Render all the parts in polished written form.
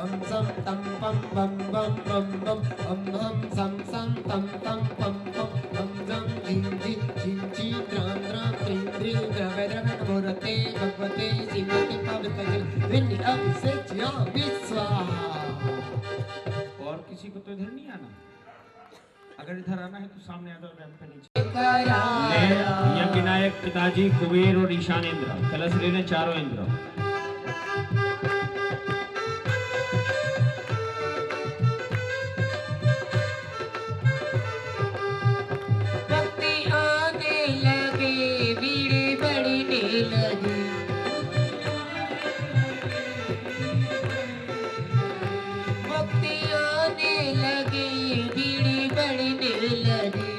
हम सम तम पम बम बम बम बम हम सम सम तम तम पम पम हम जम झिं झि झिं झि द्रां द्रां त्रिं त्रिं द्रवे द्रवे नमोरते भगवते श्रीमते पावतये विन्नि अभिषेच्यामि स्वाहा। और किसी को तो इधर नहीं आना, अगर इधर आना है तो सामने आ जाओ रैंप पे नीचे। यज्ञ नायक पिताजी कुबेर और ईशान इंद्र कलश लेने चारों इंद्र। भक्ति आने लगे भीड़ बढ़ने लगी भक्ति आने लगी भीड़ बढ़ने लगी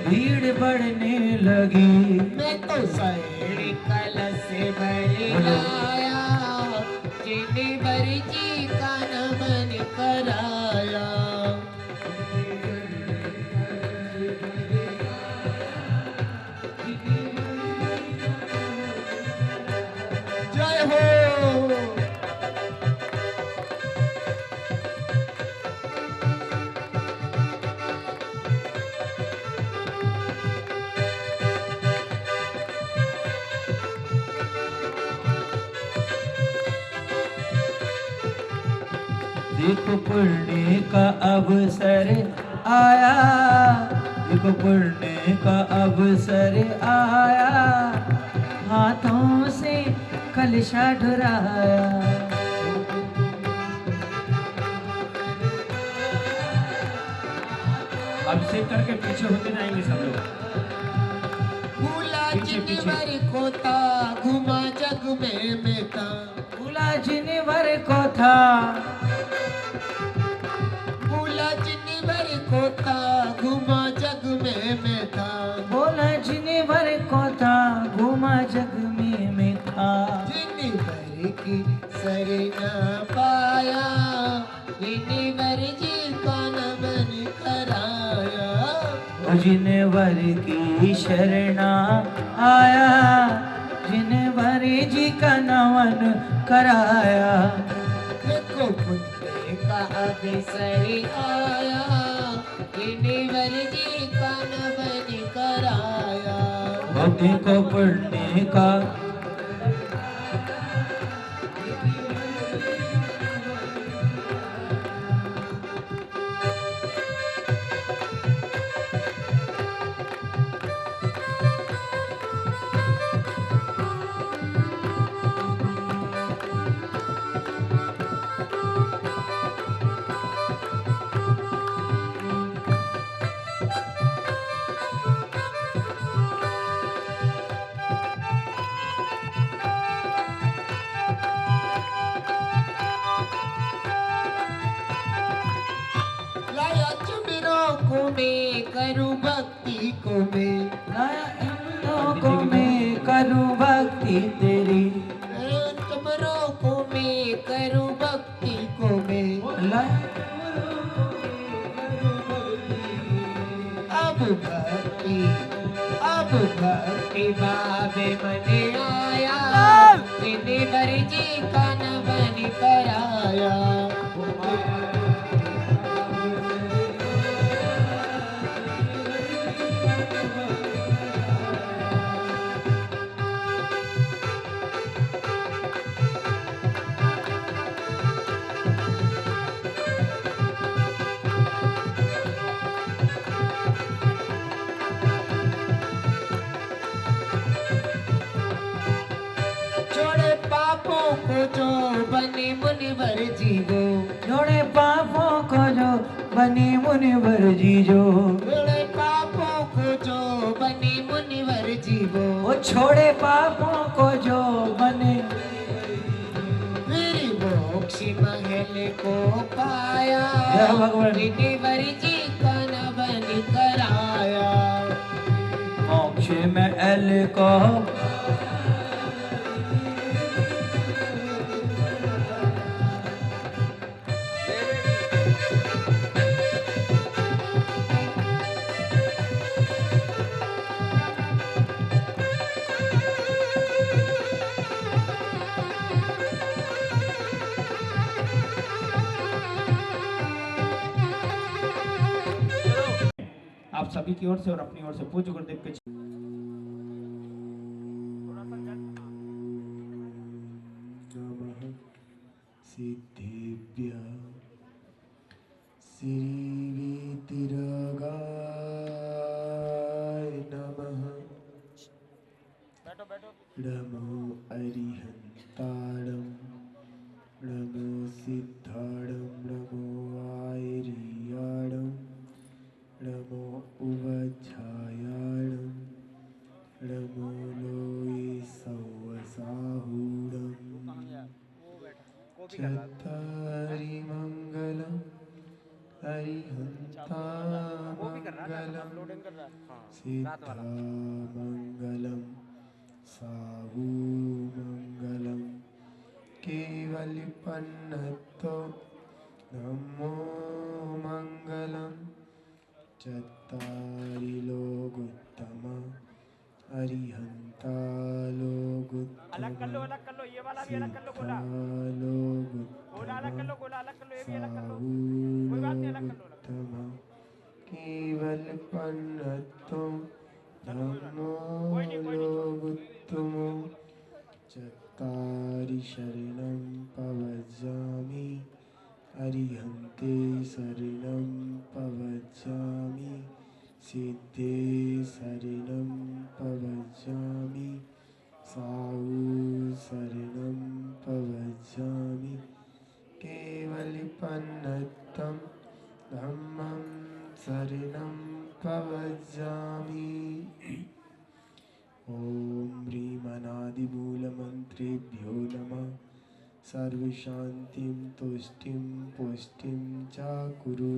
भीड़ बढ़ने लगी। मैं तो सैर कलश से भर लाया जिन भर जी का नमन कराया जय हो। देखो पुण्य का अवसर आया, देखो पुण्य का अवसर आया, हाथों से कलशा ढुराया। अभिषेक करके पीछे होते जाएंगे सब लोग। भूला जिनवर को था घुमा जग में मैं था भूला जिनवर को था, भूला जिनवर को था घुमा जग में मैं था बोला जिनवर को था घूमा जग में मैं था। जिनवर की सर न पाया जिनवर जी का नमन कराया जिनवर की शरणा आया, जिनवर जी का नमन कराया। देखो पुण्य का अवसर आया जिनवर जी का नमन कराया देखो पुण्य का लाया चुमिरों को मैं करूं भक्ति को मैं को मैं करूं भक्ति तेरी। चुमिरों को मैं करूं भक्ति को मैं अब भक्ति बाबे मने आया जिनवर जी का नमन कराया को जो बने मुनिवर जीवो जोड़े पापों को जो बने मुनिवर जीजो। छोड़े पापों को जो बने मुनिवर जीवो वो छोड़े पापों को जो बने फिर मोक्ष महल को पाया भगवान मुनिवर जी का नमन कराया मोक्ष महल को सभी की ओर से और अपनी ओर से पूज्य गुरुदेव के नमः सिद्धेभ्यः श्रीवीतिरागाय नमः। नमो अरिहन्ताणं नमो सिद्धाणं नमो आयर्याणं नमो उवज्झायाणं नमो लोये सौवसाहूणम् चत्तारि मङ्गलं अरिहन्तामङ्गलं सिद्धामङ्गलं साहूमङ्गलं केवलिपन्नतो नमो मङ्गलं चत्तारि लोगोत्तम अरिहन्ता लोगोत्तम अलग कर लो ये वाला भी अलग कर लो गोला अलग कर लो गोला अलग कर लो ये भी अलग कर लो कोई बात नहीं अलग कर लो केवल पन्नतो धम्मो लोगोत्तमो चत्तारि शरणं पवज्जामि अरिहन्ते शरणं पवज्जामि सिद्धे शरणं पवज्जामि साहू शरणं पवज्जामि केवलिपन्नतं धम्मं शरणं पवज्जामि। ॐ ह्रीमनादिमूलमन्त्रेभ्यो नमः। सर्वशान्तिं तुष्टिं पुष्टिं च कुरु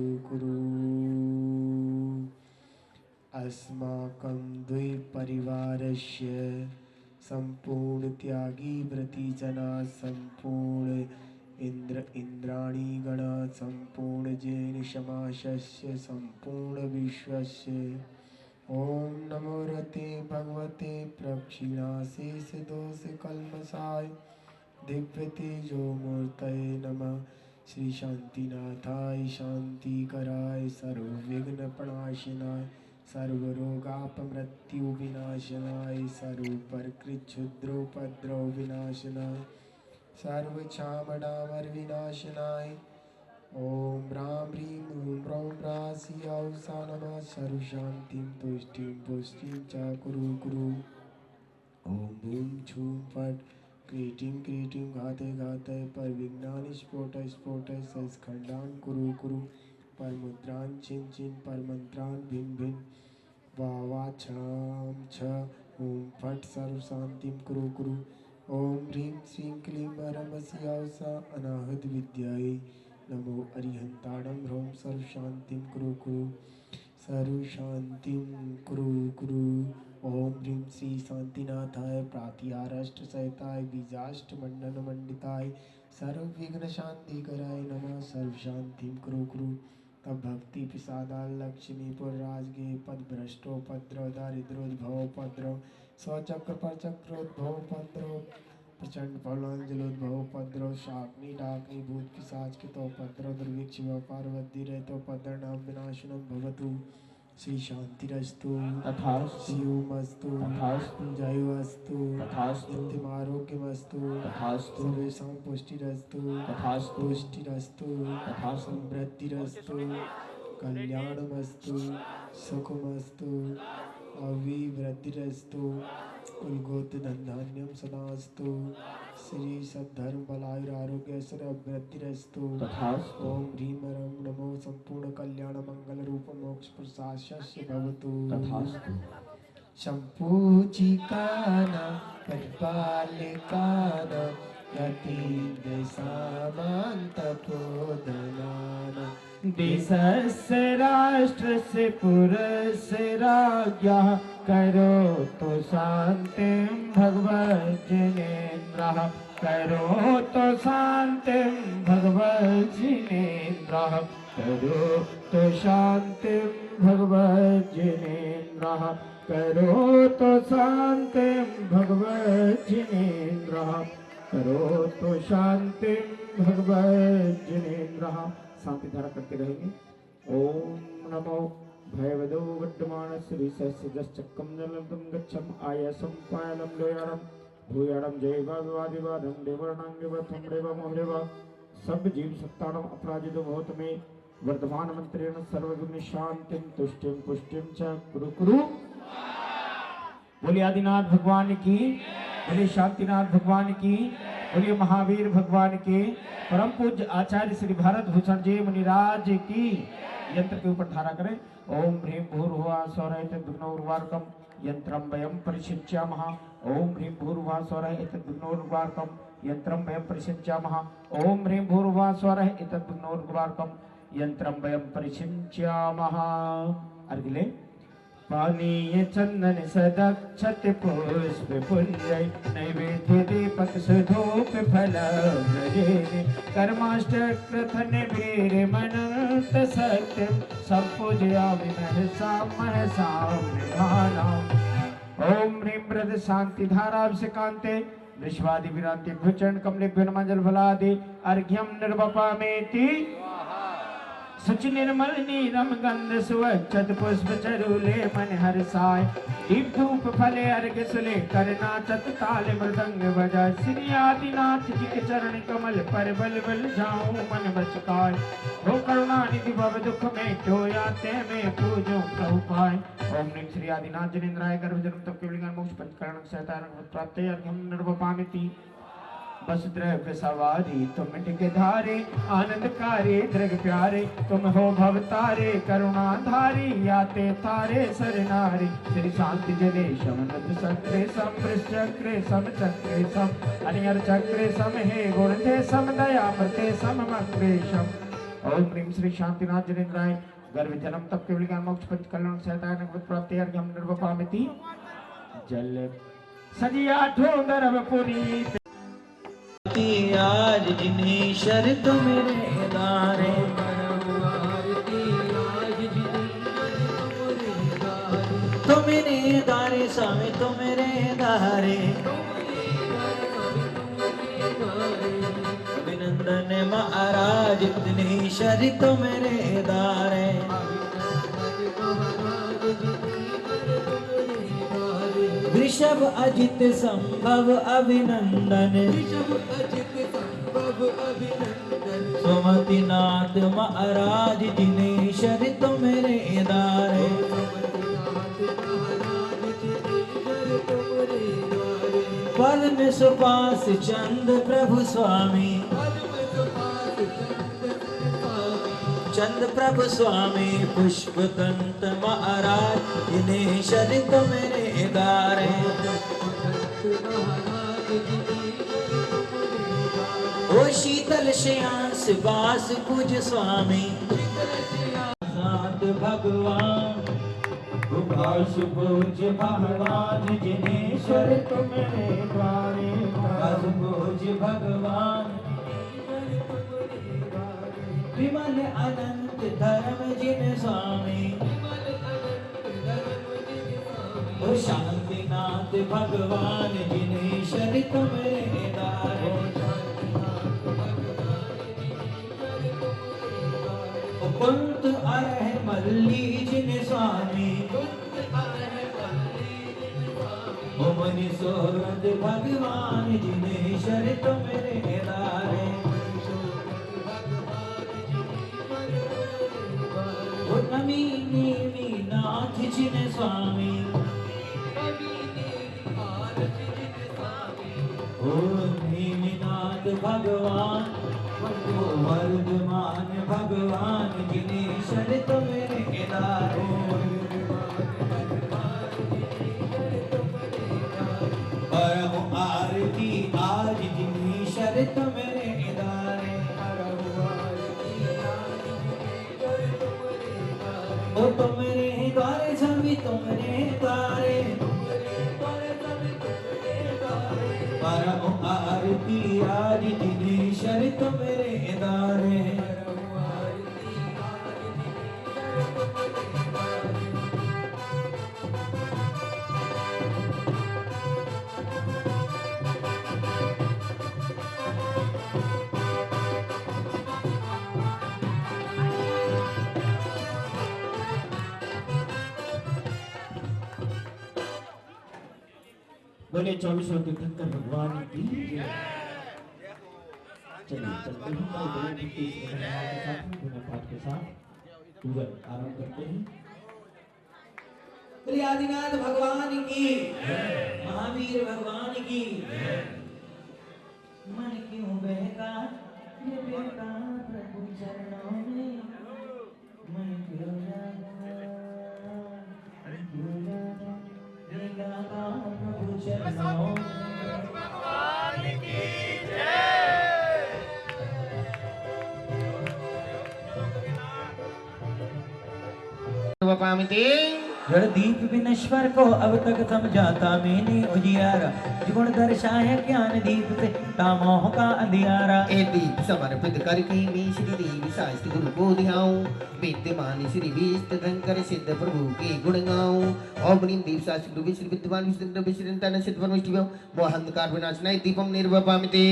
अस्माकं द्वैपरिवारस्य सम्पूर्णत्यागी व्रतिजना सम्पूर्ण इंद्राणी गणा सम्पूर्ण जैन समाजस्य सम्पूर्ण विश्वस्य ओम नमो रते भगवते प्रक्षिणाशेष दोष कल्मषाय दिव्य तेजो मूर्तये नमः। श्री शांतिनाथाय शांतिकराय सर्वविघ्न प्रणाशनाय सर्वरोगापमृत्यु विनाशनाय सर्वप्रकृच्छुद्रोपद्रव विनाशनाय सर्वक्षामडामर विनाशनाय ओम राम ह्रीं ॐ रौं ह्रासियां सा नमः। सर्वशान्तिं तुष्टिं पुष्टिं च कुरु ओम बूम छूम फट क्रीटिं क्रीटिं घाते घाते पर विज्ञान स्फोट स्फोट सस्खंडान कुरु पर मुद्रान चिन चिन पर मंत्रान भिन्न भिन्न वावा छाम छ ओम फट सर्व शांतिं कुरु ओम ह्रीं श्रीं क्लीं परमस्यां सा अनाहत विद्यायै नमो अरिहन्ताणं ह्रौं सर्व शांतिं कुरु सर्व शांतिं कुरु ओम ह्रीं श्री शांतिनाथाय प्रातिहाराष्ट सहिताय बीजाष्ट मंडन मंडिताय सर्व विघ्न शांति कराय नमः। सर्व शांतिं कुरु तब भक्ति पिसादाल लक्ष्मीपुर राजगे पद भ्रष्टोपद्रव दारिद्रोद्भवोपद्रव स्वचक्र पर चक्रोद्भवोपद्रव प्रचंड फलांजलोद्भवोपद्रव शाग्नि डाग्नि भूत पिशाच कृतोपद्रव दुर्भिक्ष व्यापार वृद्धि रहतोपद्रव विनाशनम भवतु। श्री शांतिरस्तु तथास्तु शिवमस्तु तथास्तु जयोस्तु तथास्तु नित्यमारोग्यमस्तु तथास्तु सर्वेषां पुष्टिरस्तु तथास्तु पुष्टिरस्तु तथास्तु समृद्धिरस्तु कल्याणमस्तु सुखमस्तु अविवृद्धिरस्तु कुलगोत्र धनधान्यं सदास्तु श्री सद्धर्म बलायुरारोग्य सर्ववृद्धिरस्तु तथास्तु ओम ह्रीं रं नमो संपूर्ण कल्याण मंगल रूप मोक्ष प्रसादस्य भवतु तथास्तु सम्पूजिकाना परिपालिकाना यतीन्द्रसामान्तपोदनाना देशस्य राष्ट्रस्य पुरस्य राज्ञः करोतु शान्तिं भगवज्जिनेन्द्रः करोतु शान्तिं भगवज्जिनेन्द्रः करोतु शान्तिं भगवज्जिनेन्द्रः करोतु शान्तिं भगवज्जिनेन्द्रः करोतु शान्तिं भगवज्जिनेन्द्रः। शांति धारा करते रहेंगे। ओम नमो भयवदो वड्डमानश्रीसस्यजश्चक्रं जलदं गच्छम् आयासं पायलं लोयाडं भूयाडं जैवादिवादं देवर्णाङ्गिवथं देवमोहदेव सब जीव सत्ताणं अपराजितो भवतु मे वर्धमान मंत्रेण सर्वविघ्न शांतिं तुष्टिं पुष्टिं च कुरु कुरु। बोलिए आदिनाथ भगवान की, बोलिए शांतिनाथ भगवान की, बोलिए महावीर भगवान के, परम पूज्य आचार्य श्री भारत भूषण जी मुनिराज की। यंत्र के ऊपर धारा करें। ओम ह्रीं भूर्भुवः स्वः एतद्विघ्नोर्वारुकम् यंत्रं वयं परिशिष्यामः। ओम ह्रीं भूर्भुवः स्वः एतद्विघ्नोर्वारुकम् यंत्रं वयं परिशिष्यामः। ओम ह्रीं भूर्भुवः स्वः एतद्विघ्नोर्वारुकम् यंत्रं वयं परिशिष्यामः। अर्घ्य पानीय चंदन सदक्षत पुष्प पुंजय नैवेद्य दीपक सुधूप फल कर्माष्टक्रथन वीर मनंत सत्यम संपूजयामि महसाम विधानम। ओम ह्रीं वृद्ध शांति धाराभिषेकान्ते विश्वादि विरांति भुचरण कमलेभ्यो नमः फलादि अर्घ्यम निर्वपामेति सुचि निर्मल नीरम गंध सुवक्षत पुष्प चरूले मन हर्षाय दीप धूप फले अर्घ्य सुले करना चत ताल मृदंग बजाय श्री आदिनाथ जी के चरण कमल पर बल बल जाऊं मन बचकाय हो करुणा निधि भव दुख में क्यों आते में पूजो प्रभु पाय। ओम ह्रीं श्री आदिनाथ जनेन्द्राय गर्भ जन्म तप केवलिंग मोक्ष पंचकरण सहतारण प्राप्ते अर्घ्यम निर्वपामिति वसुद्रव्य सवारी तुम टिके धारे आनंदकारी दृग प्यारे तुम हो भवतारे करुणाधारी याते तारे सरनारी श्री शांति जने शमनत चक्रे सम चक्रे सम चक्रे सम अनियर चक्रे सम हे गुण थे सम दया मते सम मक्रेशम। ओम ह्रीं श्री शांतिनाथ जनेन्द्राय गर्भ जन्म तप केवलिज्ञान मोक्ष पंचकल्याण सहतारण प्राप्ते अर्घ्यम निर्वपामिति जल सजिया ठोंदरवपुरी आज जिन्हें शर्त मेरे दारे तो मेरे दारे स्वामी तो मेरे दारे अभिनंदन महाराज इतनी शर्त मेरे दारे वृषभ अजित संभव अभिनंदन सुमति नाथ महाराज जिन्हें शर्त मेरे दारे पद में सुपास चंद प्रभु स्वामी चंद प्रभु स्वामी पुष्पकंत महाराज जिन्हें शर्त मेरे दारे ओ शीतल श्यास बास कुज स्वामी सात भगवान उपास पूज भगवान जिन्हें शर्त मेरे द्वारे उपास पूज भगवान विमल अनंत धर्म जिन स्वामी ओ शांतिनाथ भगवान जिन्हें शर्त मेरे दारे कुंत अरह मल्ली जिन स्वामी ओ मनि सोरद भगवान जिन्हें शर्त मेरे दारे ओ नमीनी नाथ जिन स्वामी ओ नीमिनाथ भगवान ओ वर्धमान भगवान जिन्हें शर्त मेरे दारे परम आरती आज जिन्हें शर्त मेरे दारे ओ तो मेरे द्वारे सभी तुम्हारे द्वारे परम आरती आज जिन्हें शर्त मेरे दारे बोले 24 तीर्थंकर भगवान की जय। चलिए चलते हैं भाई बहन के साथ बिना पाठ के साथ पूजन आरंभ करते हैं। श्री आदिनाथ भगवान की, महावीर भगवान की। मन क्यों बहका ये बेटा प्रभु चरणों में, मन क्यों जागा ये गाता प्रभु चरणों में। भगवान की जड़ दीप विनश्वर को अब तक समझाता मैंने उजियारा, गुण दर्शाए ज्ञान दीप से तामोह का अंधियारा। ए दीप समर्पित करके मैं श्री देवी शास्त्र गुरु को ध्याऊं, विद्यमान श्री विष्णुशंकर सिद्ध प्रभु के गुण गाऊं। ओम ह्रीं दीप शास्त्र गुरु श्री विद्यमान विष्णु विश्रिंतन सिद्ध परमेष्टिभ्यो मोहंधकार विनाशनाय दीपम निर्वपामिते।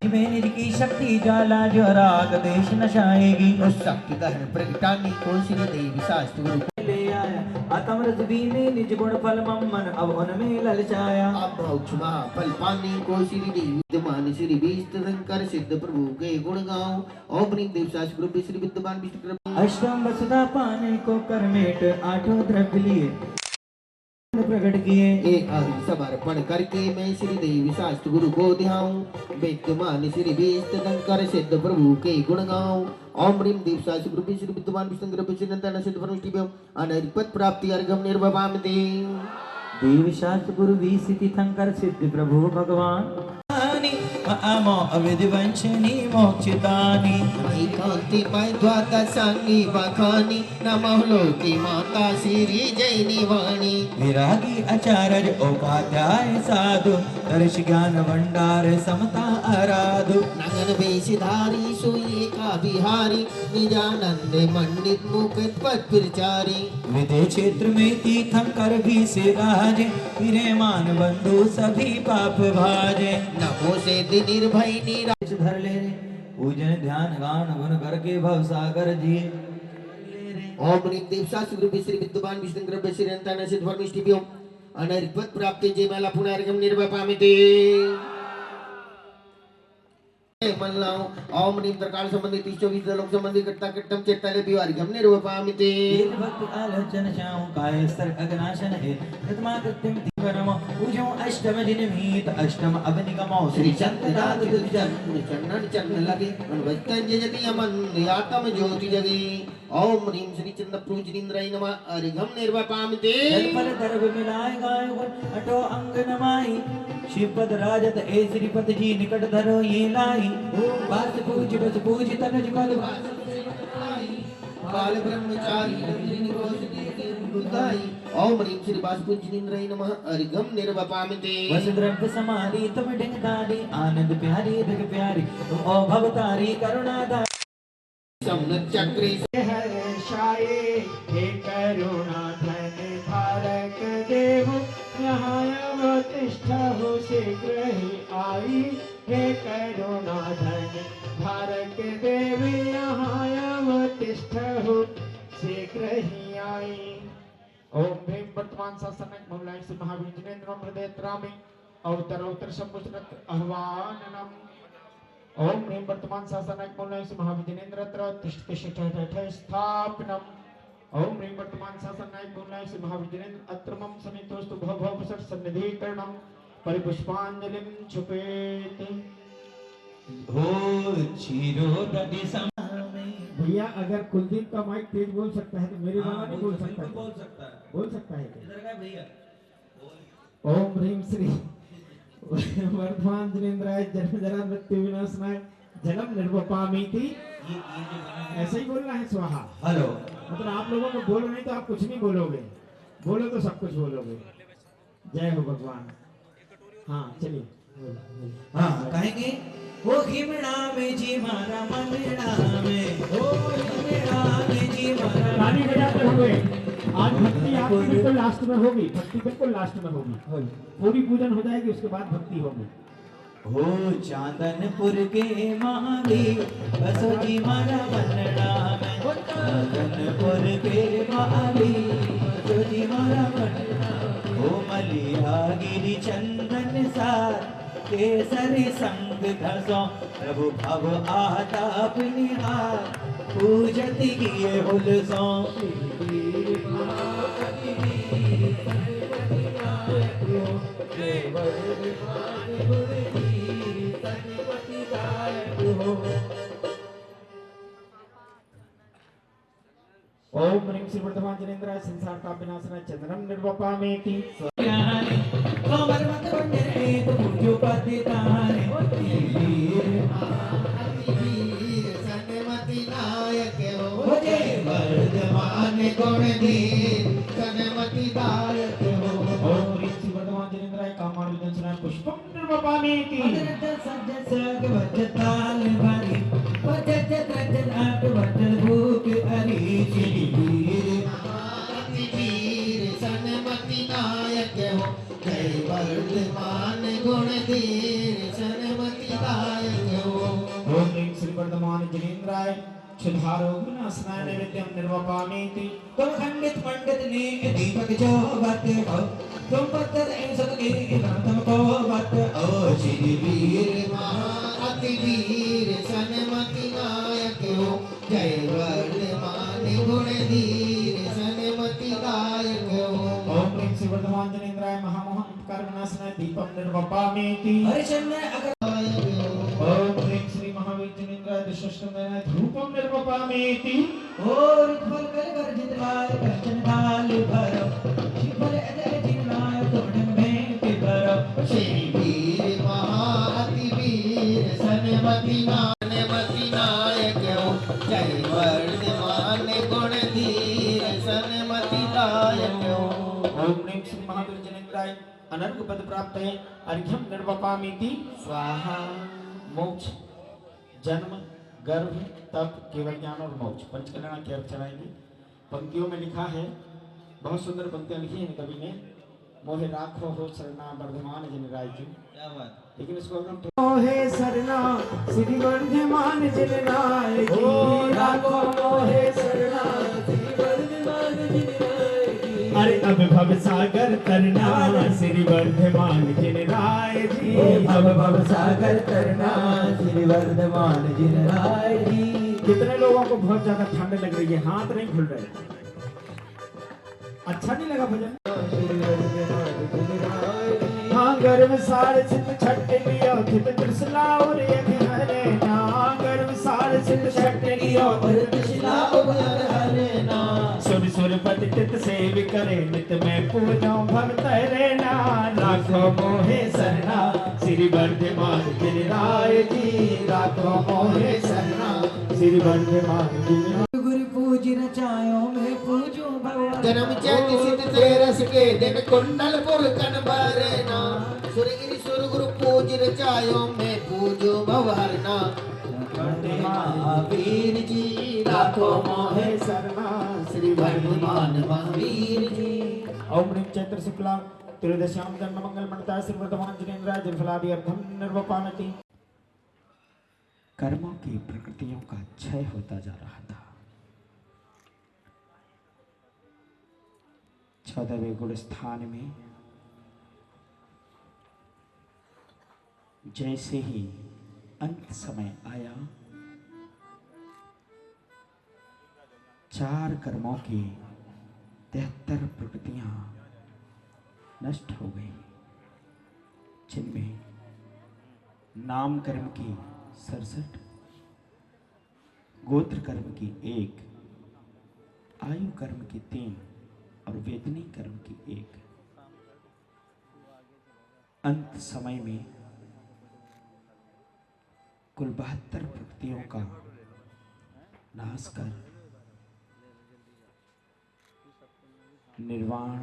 में निज की शक्ति ज्वाला जो राग देश नशाएगी, उस शक्ति दहन प्रगटाने को श्री देवी शास्त्र गुरु ले आया आत्मरस बीने निज गुण फल मन अब उनमें ललचाया। अब क्षमा फल पाने को श्री देवी विद्यमान श्री विष्णुशंकर सिद्ध प्रभु के गुण गाऊं। ओम ह्रीं दीप शास्त्र गुरु श्री विद्यमान विष्णु अष्टम वसुधा पाने को करमेट आठों द्रव्य लिए प्रकट किए। एक समर्पण करके मैं श्री देवी शास्त्र गुरु को ध्याऊं, विद्यमान श्री विष्णुशंकर सिद्ध प्रभु के गुण गाऊं। ओम ह्रीं दीप शास्त्र गुरु श्री विद्यमान विष्णु विश्रिंतन सिद्ध परमेष्टिभ्यो अनरिपत प्राप्ति अर्घम निर्वपामिते। देव शास्त्र गुरु विसिति शंकर सिद्ध प्रभु भगवान अमो अविधिवंशनी मोक्षितानि कांतिमय द्वादशांगी बखानी नमः लोकी माता श्री जैनी वाणी। विरागी आचार्य उपाध्याय साधु दर्श ज्ञान भंडार समता आराधु। नगन वेशधारी सोई का बिहारी निजानंद मंडित मुकुट पद प्रचारी। विदे क्षेत्र में तीर्थंकर भी से राजे, फिरे मान बंधु सभी पाप भाजे। नमो से निर्भय निरा धर ले रे पूजन ध्यान गान गुण करके भव सागर जी। ओम ह्रीं दीप शास्त्र गुरु श्री विद्यमान विष्णु विश्रिंतन सिद्ध परमेष्टिभ्यो अनरिपत प्राप्ति जयमाला पुनर्गम निर्वपामिते। मल्लाओ ओम ह्रीं प्रकार संबंधित 24 लोक संबंधी कट्टा कट्टम चेताले बिवारिगम निर्वपामिते। भक्त आलोचन चाहूं काय स्तर अग्नाशन है तत्मा कृत्यम दिवरम पूजो अष्टम दिन मीत अष्टम अवनिगमो श्री चंद्रदात चंदन चंदन लगे मनवस्तन जयति अमन यातम ज्योति जगे। ओम ह्रीं श्री चंद्र प्रोजनिंद्राय नमः अर्घम निर्वपामिते। जलपल दर्भ मिलाय गाय गुण अटो अंग नमाई, शिवपद राजत ए श्रीपद जी निकट धरो ये लाई। बस पूज तनुज कल काल ब्रह्मचारी बुद्धाई। ओम ह्रीं श्री वासुपूजनिंद्राय नमः अर्घम निर्वपामिते। वस द्रव्य समारी तुम ढंग दारी, आनंद प्यारी रग प्यारी तुम ओ भवतारी करुणाधारी। समनत चक्रे हर्षाये हे करुणा धन धारक देव, यहाँ अवतिष्ठहु शीघ्र ही आई। हे करुणा धन धारक देव, यहाँ अवतिष्ठहु शीघ्र ही आई। ओम भीम वर्तमान शासनक मौलाय श्री महावीर जिनेन्द्र प्रदेत्रामि अवतरोत्तर संपुष्ट आह्वाननम। ओम ह्रीं वर्तमान शासनक मौलाय श्री महावीर जिनेन्द्र तिष्ठ स्थापनम। ओम ह्रीं वर्तमान शासनक मौलाय श्री महावीर जिनेन्द्र अत्र मम समितोस्तु भव सर सन्निधिकरणम परिपुष्पांजलिं छुपेति। हो चिरोदधि भैया अगर कुलदीप का माइक तेज बोल सकता है तो मेरे वाला नहीं बोल सकता। बोल सकता है भैया। ओम ह्रीं श्री वर्धमान जिनेन्द्राय जन्म जरा मृत्यु विनाशनाय जन्म निर्वपामिति। ऐसे ही बोलना है स्वाहा। हेलो मतलब आप लोगों को बोलो नहीं तो आप कुछ नहीं बोलोगे, बोलो तो सब कुछ बोलोगे। जय हो भगवान। हाँ चलिए हाँ कहेंगे वो घिमड़ा में जी मारा मनड़ा में, ओ घिमड़ा में जी मारा। ताली बजाते हुए आज भक्ति आपकी बिल्कुल लास्ट में होगी, भक्ति बिल्कुल लास्ट में होगी। पूरी पूजन हो जाएगी उसके बाद भक्ति होगी। हो चांदनपुर के महादेव बसो जी मारा मनड़ा में, चांदनपुर के महादेव बसो जी मारा मनड़ा। ओ मलिया गिरि चंदन सार केसरी संग घसो प्रभु भव आताप निहार पूजति किए हुलसो ओम ह्रीं श्री वर्धमान जनेन्द्राय संसार का विनाशनाय चंद्रम निर्वपामेति सोमर मत वंदने पूजो पतिताने वीर सनमति नायक हो जय वर्धमान गुण धीर सनमति दायक हो ओम ह्रीं श्री वर्धमान जनेन्द्राय कामानुजनाय पुष्पम निर्वपामेति सज्ज सग वजताल भरी वजत त्रजन आट वजन भूख हरी श्री वीर वीर सनमति नायक हो जय वर्धमान गुण धीर सनमति दायक हो ओम ह्रीं श्री वर्धमान जनेन्द्राय क्षुधारो विनाशनाय नैवेद्यम निर्वपामेति तुम खंडित पंडित ने दीपक जो बत हो तुम पत्थर ऐ सदके तुमको बत ओ श्री वीर अति वीर सनमति नायक हो जय वर्धमान गुण धीर सनमति दायक हो ओम ह्रीं श्री वर्धमान जनेन्द्राय महामोहन उपकार विनाशनाय दीपम निर्वपामेति हरिचंद्र अगर ओम ह्रीं श्री महावीर जनेन्द्राय दुष्टस्तमनाय धूपम निर्वपामेति और फल कर गर्जित लाल कंचन डाल भरो शिवल अजय जिनाय तुमन में पिबरो श्री वीर अति वीर सनमति नायक हो जय वर्धमान गुण धीर सनमति दायक हो ओम ह्रीं श्री महावीर जनेन्द्राय अनर्घ पद प्राप्त है अर्घ्यम निर्वपामेति स्वाहा मोक्ष जन्म गर्भ तप केवल ज्ञान और मोक्ष पंचकल्याण की अर्थ चलाएंगे। पंक्तियों में लिखा है, बहुत सुंदर पंक्तियां लिखी हैं कवि ने, मोहे राखो हो शरणा वर्धमान जिन राय जी। क्या बात, लेकिन इसको अगर हम मोहे शरणा श्री वर्धमान जिन राय जी, राखो मोहे शरणा श्री वर्धमान जिन राय जी। अरे अब भव सागर तरना श्री वर्धमान जिन राय जी, भव भव सागर तरना श्री वर्धमान जिन राय जी। कितने लोगों को बहुत ज्यादा ठंड लग रही है, हाथ नहीं खुल रहे, अच्छा नहीं लगा भजन? हाँ गर्भ सार सिद्ध छट लियो थित त्रिशला और एक हरे ना, गर्भ सार सिद्ध छट लियो और त्रिशला उभर हरे ना। सुर सुर पति चित सेव करे नित में पूजो भक्त रे ना, राखो मोहे शरणा श्री वर्धमान जिन राय जी, राखो मोहे शरणा श्री वर्धमान जिन। गुरु पूज रचायो मैं पूजो भगवान। जन्म चैत सिद्ध तेरस के दिन कुंडलपुर कनबरना, सुरगिरि सुर गुरु पूज रचायो मैं पूजो भवहरना। महावीर जी राखो मोहे शरणा श्री वर्धमान महावीर जी। ओम ह्रीं चैत्र शुक्ला त्रयोदश्याम जन्म मंगल मंगलमणिताय श्री वर्धमान जिनेन्द्राय जलफलादि अर्थम निर्वपामति। कर्मों की प्रकृतियों का क्षय होता जा रहा था। 14वें गुण स्थान में जैसे ही अंत समय आया, 4 कर्मों की 73 प्रकृतियां नष्ट हो गई, जिनमें नाम कर्म की 67, गोत्र कर्म की 1, आयु कर्म की 3 और वेदनी कर्म की 1। अंत समय में कुल 72 प्रकृतियों का नाश कर निर्वाण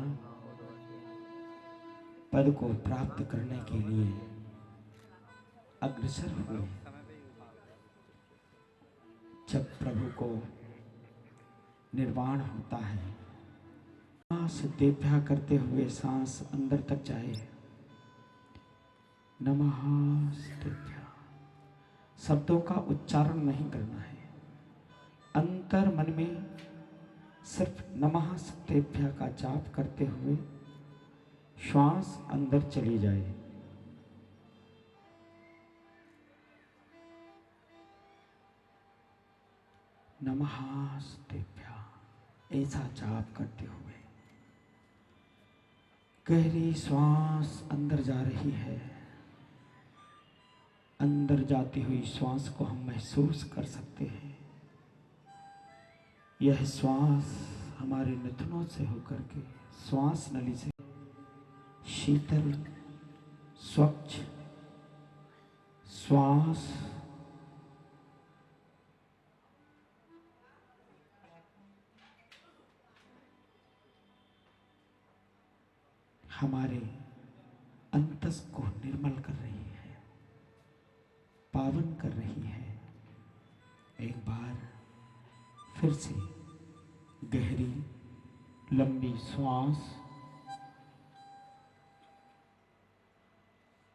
पद को प्राप्त करने के लिए अग्रसर हुए। जब प्रभु को निर्वाण होता है, सांस देभ्या करते हुए सांस अंदर तक जाए, नमः स्तेभ्या शब्दों का उच्चारण नहीं करना है, अंतर मन में सिर्फ नमः स्तेभ्या का जाप करते हुए श्वास अंदर चली जाए। नमस्तेभ्यः, ऐसा जाप करते हुए गहरी श्वास अंदर जा रही है। अंदर जाती हुई श्वास को हम महसूस कर सकते हैं। यह श्वास हमारे नथनों से होकर के श्वास नली से शीतल स्वच्छ श्वास हमारे अंतस को निर्मल कर रही है, पावन कर रही है। एक बार फिर से गहरी लंबी श्वास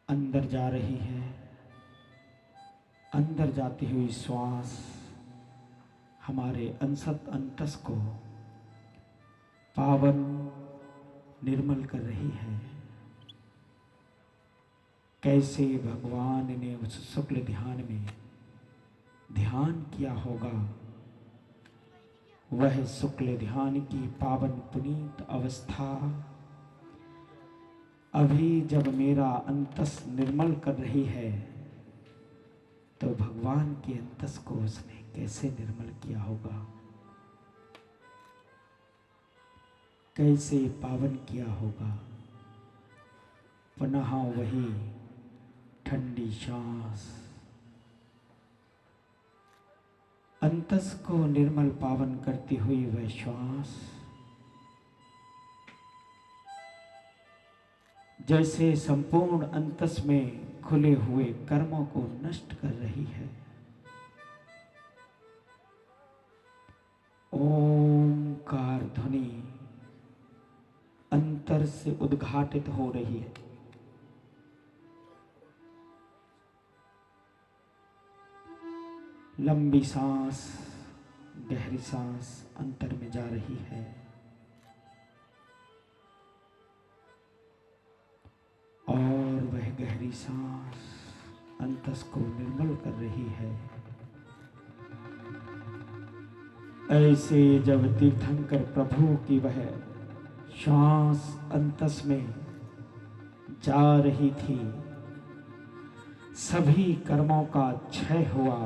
अंदर जा रही है। अंदर जाती हुई श्वास हमारे अंसत अंतस को पावन निर्मल कर रही है। कैसे भगवान ने उस शुक्ल ध्यान में ध्यान किया होगा, वह शुक्ल ध्यान की पावन पुनीत अवस्था अभी जब मेरा अंतस निर्मल कर रही है, तो भगवान के अंतस को उसने कैसे निर्मल किया होगा, कैसे पावन किया होगा। पुनः वही ठंडी सांस अंतस को निर्मल पावन करती हुई वह श्वास जैसे संपूर्ण अंतस में खुले हुए कर्मों को नष्ट कर रही है। ओंकार ध्वनि अंतर से उद्घाटित हो रही है। लंबी सांस, गहरी सांस अंतर में जा रही है। और वह गहरी सांस अंतस को निर्मल कर रही है। ऐसे जब तीर्थंकर प्रभु की वह श्वास अंतस में जा रही थी, सभी कर्मों का क्षय हुआ।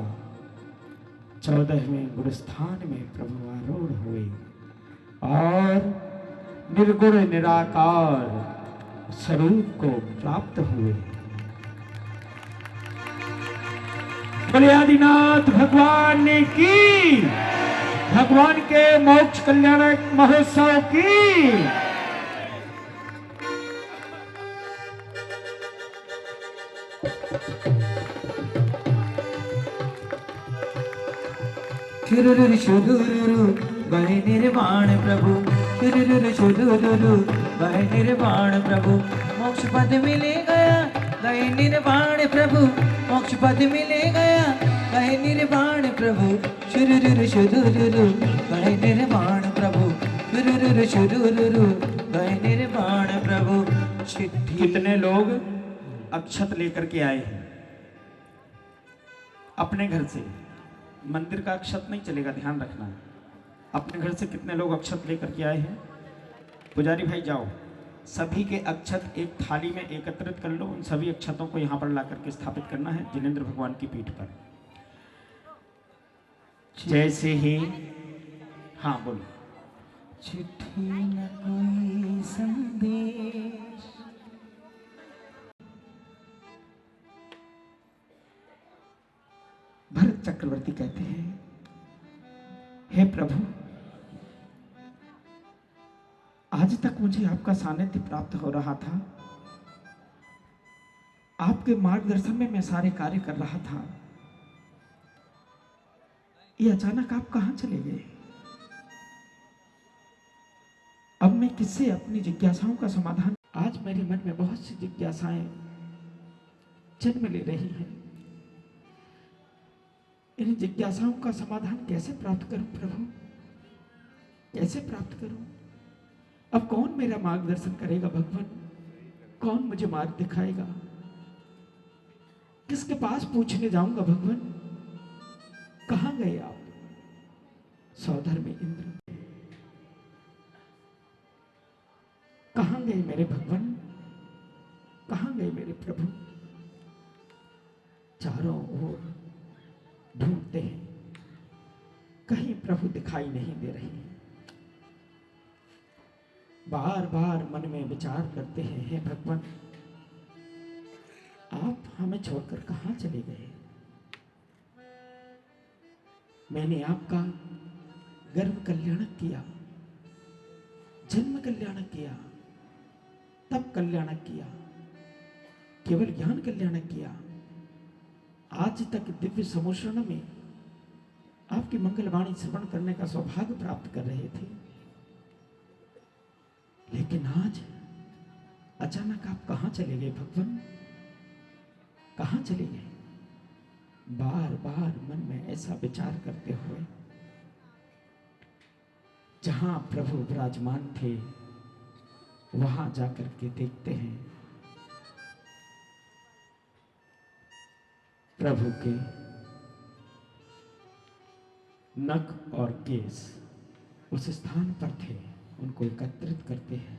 14वें गुरुस्थान में प्रभु आरूढ़ हुए और निर्गुण निराकार स्वरूप को प्राप्त हुए। बोले आदिनाथ भगवान ने की, भगवान के मोक्ष कल्याणक महोत्सव की। शुरुरु शुदुरु वह निर्वाण प्रभु, शुरुरु शुदुरु वह निर्वाण प्रभु, मोक्ष पद मिले गया गए निर्वाण प्रभु, मोक्ष पद मिले गया गए निर्वाण प्रभु, शुरुरु शुदुरु वह निर्वाण प्रभु, शुरुरु शुदुरु वह निर्वाण प्रभु। कितने लोग अक्षत लेकर के आए हैं अपने घर से? मंदिर का अक्षत नहीं चलेगा, ध्यान रखना। अपने घर से कितने लोग अक्षत लेकर के आए हैं? पुजारी भाई जाओ, सभी के अक्षत एक थाली में एकत्रित कर लो। उन सभी अक्षतों को यहाँ पर ला करके स्थापित करना है जिनेंद्र भगवान की पीठ पर। जैसे ही हाँ बोलो। चिट्ठी न कोई संदेश, भरत चक्रवर्ती कहते हैं, हे प्रभु, आज तक मुझे आपका सानिध्य प्राप्त हो रहा था। आपके मार्गदर्शन में मैं सारे कार्य कर रहा था। ये अचानक आप कहां चले गए? अब मैं किससे अपनी जिज्ञासाओं का समाधान? आज मेरे मन में बहुत सी जिज्ञासाएं जन्म ले रही हैं। इन जिज्ञासाओं का समाधान कैसे प्राप्त करूं प्रभु? कैसे प्राप्त करूं? अब कौन मेरा मार्गदर्शन करेगा भगवान? कौन मुझे मार्ग दिखाएगा? किसके पास पूछने जाऊंगा भगवान? कहां गए आप सौधर्म इंद्र? कहां गए मेरे भगवान? कहां गए मेरे प्रभु? चारों ओर ढूंढते हैं, कहीं प्रभु दिखाई नहीं दे रहे। बार बार मन में विचार करते हैं, हे भगवान आप हमें छोड़कर कहां चले गए? मैंने आपका गर्भ कल्याणक किया, जन्म कल्याणक किया, तप कल्याणक किया, केवल ज्ञान कल्याणक किया। आज तक दिव्य समोषण में आपकी मंगलवाणी श्रवण करने का सौभाग्य प्राप्त कर रहे थे, लेकिन आज अचानक आप कहां चले गए भगवान? कहां चले गए? बार बार मन में ऐसा विचार करते हुए जहां प्रभु विराजमान थे वहां जाकर के देखते हैं प्रभु के नख और केस उस स्थान पर थे। उनको एकत्रित करते हैं।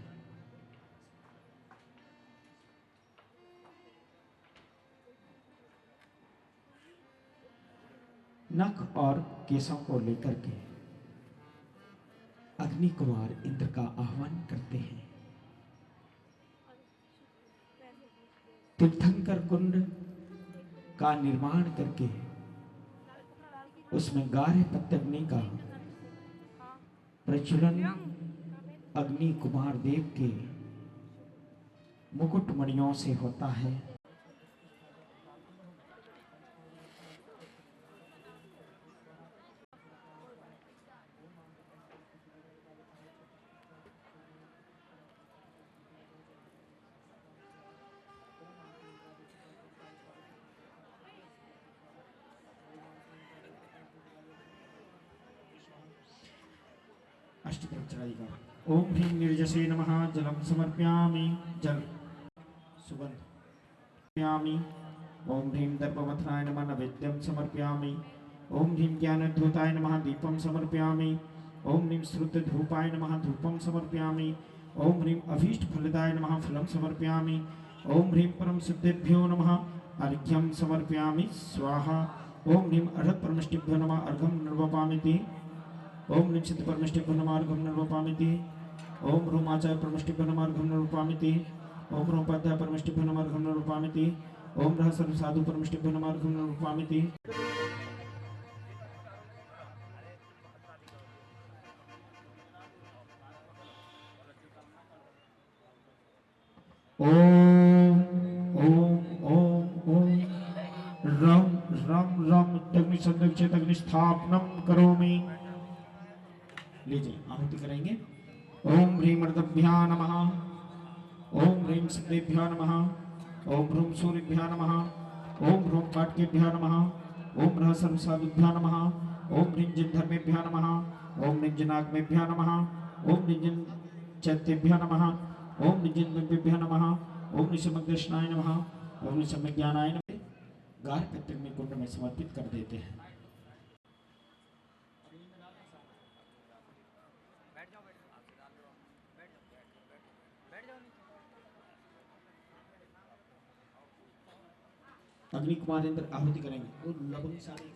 नख और केसों को लेकर के अग्नि कुमार इंद्र का आह्वान करते हैं। तीर्थंकर कुंड का निर्माण करके उसमें गाढ़े पत्तग्नि का प्रज्वलन अग्नि कुमार देव के मुकुट मणियों से होता है। अष्टप्रभ चढ़ाएगा। ओम ह्रीं निर्जसे नमः। जलम समर्पयामि। जल सुगंध समर्पयामि। ओम ह्रीं दर्पवथनाय नमः। नैवेद्यं समर्पयामि। ओम ह्रीं ज्ञानोद्भूताय नमः। दीपं समर्पयामि। ओम ह्रीं श्रुतधूपाय नमः। धूपं समर्पयामि। ओम ह्रीं अभीष्टफलदाय नमः। फलं समर्पयामि। ओम ह्रीं परम सिद्धेभ्यो नमः। अर्घ्यं समर्पयामि। स्वाहा। ओम ह्रीं अर्हत् परमेष्टिभ्यो नमः। अर्घं निर्वपामि। ओम निश्चित परमेष्टिभ्यो नमः। अर्घं निर्वपामि। ओम ह्रूं आचार्य परमेष्टिभ्यो नमः। अर्घं निर्वपामि। ओम ह्रूं उपाध्याय परमेष्टिभ्यो नमः। अर्घं निर्वपामि। ओम रः सर्व साधु परमेष्टिभ्यो नमः। अर्घं निर्वपामि। ओम ओम ओम ओम रम रम रम अग्नि संदक्षित अग्नि स्थापनम करोमि। लीजिए आहुति करेंगे। ओम ह्रीं मर्दभ्या नमः। ओम ह्रीं सिद्धेभ्यो नमः। ओम ह्रूं सूर्यभ्यो नमः। ओम ह्रूं काटकेभ्यो नमः। ओम रः सर्वसाधुभ्यो नमः। ओम ह्रीं जिनधर्मेभ्यो नमः। ओम ह्रीं जिनाग्मेभ्यो नमः। ओम ह्रीं जिन चैत्येभ्यो नमः। ओम ह्रीं जिनबिम्बेभ्यो नमः। ओम ह्रीं समग्दर्शनाय नमः। ओम ह्रीं सम्यज्ञानाय नमः। गार पत्तग्नि कुंड में समर्पित कर देते हैं। अग्नि कुमार इंद्र आहुति करेंगे। वो लवंग सारे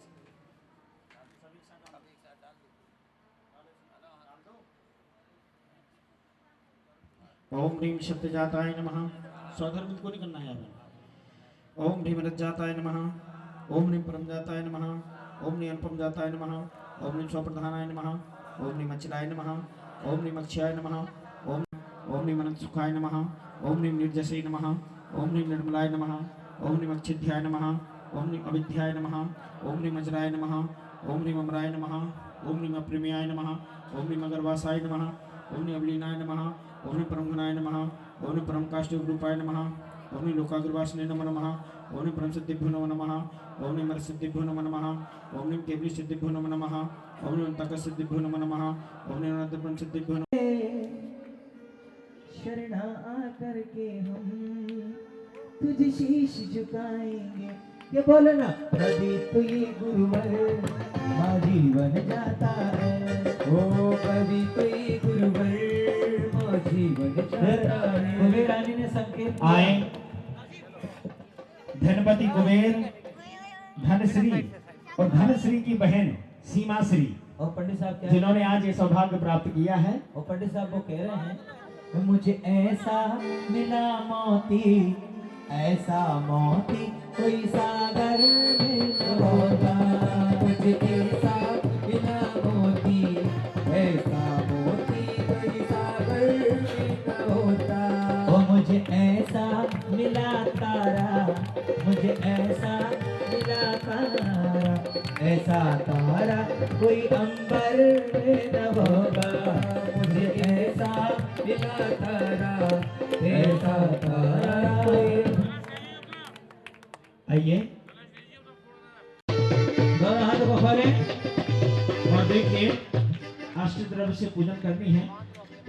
ओम ह्रीं सत्यजाताय नमः। स्वधर्म को नहीं करना है अब। ओम ह्रीं रज्जाताय नमः। ओम ह्रीं परमजाताय नमः। ओम ह्रीं अनुपम जाताय नमः। ओम ह्रीं स्वप्रधानाय नमः। ओम ह्रीं अचलाय नमः। ओम ह्रीं अक्षयाय नमः। ओम ह्रीं अनंत सुखाय नमः। ओम ह्रीं निर्जसे नमः। ओम ह्रीं निर्मलाय नमः। ओम ह्रीं अक्षिध्याय नमः। ओम ह्रीं अविद्याय नमः। ओम ह्रीं अजराय नमः। ओम ह्रीं अमराय नमः। ओम ह्रीं अप्रेम्याय नमः। ओम ह्रीं अगर्वासाय नमः। ओम ह्रीं अवलीनाय नमः। ओम ह्रीं परमघनाय नमः। ओम ह्रीं परम काष्ठरूपाय नमः। ओम ह्रीं लोकाग्रवासिने नमो नमः। ओम ह्रीं परम सिद्धिभ्यो नमो नमः। ओम ह्रीं सिद्धिभ्यो नमो नमः। ओम ह्रीं केवली सिद्धिभ्यो नमो नमः। ओम ह्रीं तक सिद्धिभ्यो नमो नमः। ओम ह्रीं अनंत परम सिद्धिभ्यो शरणा आकर के हम तुझे शीश झुकाएंगे। ये बोलो ना, कभी तो ये गुरुवर माँ जीवन जाता है। ओ कभी तो ये गुरुवर माँ जीवन जाता है। कुबेर रानी ने संकेत आए धनपति कुबेर, धनश्री और धनश्री की बहन सीमा श्री, और पंडित साहब क्या जिन्होंने आज ये सौभाग्य प्राप्त किया है। और पंडित साहब वो कह रहे हैं, मुझे ऐसा मिला मोती, ऐसा मोती कोई सागर में न होता। मुझे ऐसा मिला मोती, ऐसा मोती कोई सागर में न होता। ओ मुझे ऐसा मिला तारा, मुझे ऐसा मिला तारा, ऐसा तारा कोई अंबर में न होगा। मुझे ऐसा मिला तारा, ऐसा तारा कोई। आइए दोनों हाथ को खोलें और देखिए अष्टद्रव्य से पूजन करनी है।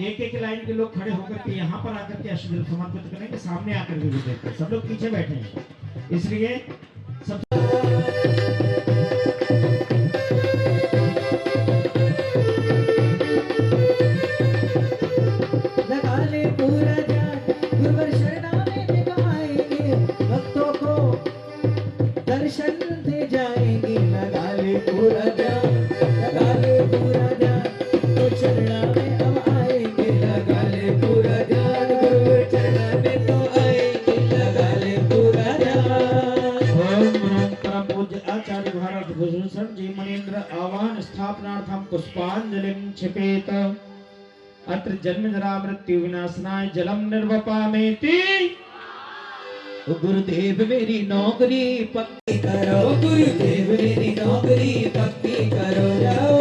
एक एक लाइन के लोग खड़े होकर के यहाँ पर आकर के अष्टद्रव्य समर्पित करेंगे, सामने आकर के भी देखते हैं। सब लोग पीछे बैठे हैं, इसलिए सब लगा ले पूरा जान, गुरुवर शरणा में दिखाएंगे, भक्तों को दर्शन दे जाएंगे। लगा ले पूरा जान, लगा ले पूरा जान, तो शरणा में हम आएंगे। लगा ले पूरा जान, गुरुवर शरणा में तो आएंगे। लगा ले पूरा जान। परम पूज्य आचार्य भारत भूषण जी मनेन्द्र आवाहन स्थापनार्थम पुष्पांजलिं क्षिपेत। अत्र जन्म जरा मृत्यु विनाशनाय जलम निर्वपामेति। गुरुदेव मेरी नौकरी पक्की करो, गुरुदेव मेरी नौकरी पक्की करो। जाओ